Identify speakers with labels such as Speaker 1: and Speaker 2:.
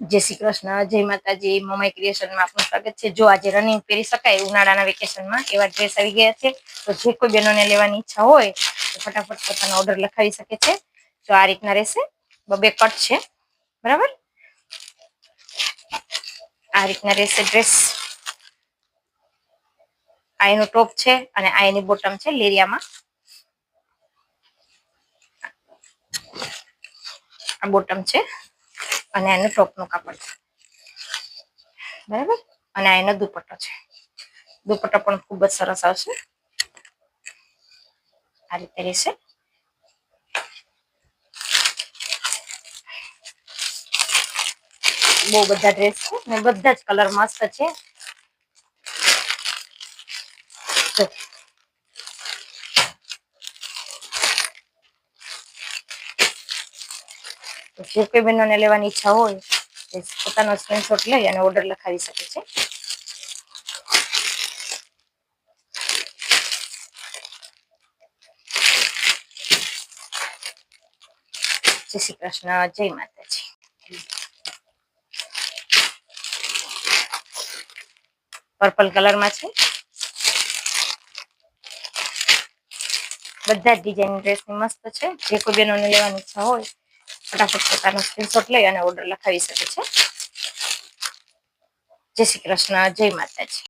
Speaker 1: જય શ્રી કૃષ્ણ, જય માતાજી. મમાઈ ક્રિએશનમાં આપનું સ્વાગત છે. જો આજે રનિંગ પહેરી શકાય ઉનાળાના વેકેશનમાં એવા ડ્રેસ આવી ગયા છે. તો જે કોઈ બહેનોને લેવાની ઈચ્છા હોય તો ફટાફટ પોતાનો ઓર્ડર લખાવી શકે છે. તો આ રીતના રહેશે, બે કટ છે, બરાબર. આ રીતના રહેશે ડ્રેસ. આ એનું ટોપ છે અને આ એની બોટમ છે લેરિયામાં. આ બોટમ છે અને એનું ટોપનું કાપડ છે, બરાબર. અને આ એનો દુપટ્ટો છે. દુપટ્ટો પણ ખૂબ જ સરસ આવશે. આ રીતે રહેશે. બહુ બધા ડ્રેસ છે ને બધા જ કલર મસ્ત છે. જે કોઈ બહેનોને લેવાની ઈચ્છા હોય તે પોતાનો સ્ક્રીનશોટ લઈ અને ઓર્ડર લખાવી શકે છે. જય શ્રી કૃષ્ણ, જય માતાજી. પર્પલ કલરમાં છે. બધા જ ડિઝાઇન ડ્રેસની મસ્ત છે. જે કોઈ બહેનોને લેવાની ઈચ્છા હોય ફટાફટ પોતાનો સ્ક્રીનશોટ લઈ અને ઓર્ડર લખાવી શકે છે. જય શ્રી કૃષ્ણ, જય માતાજી.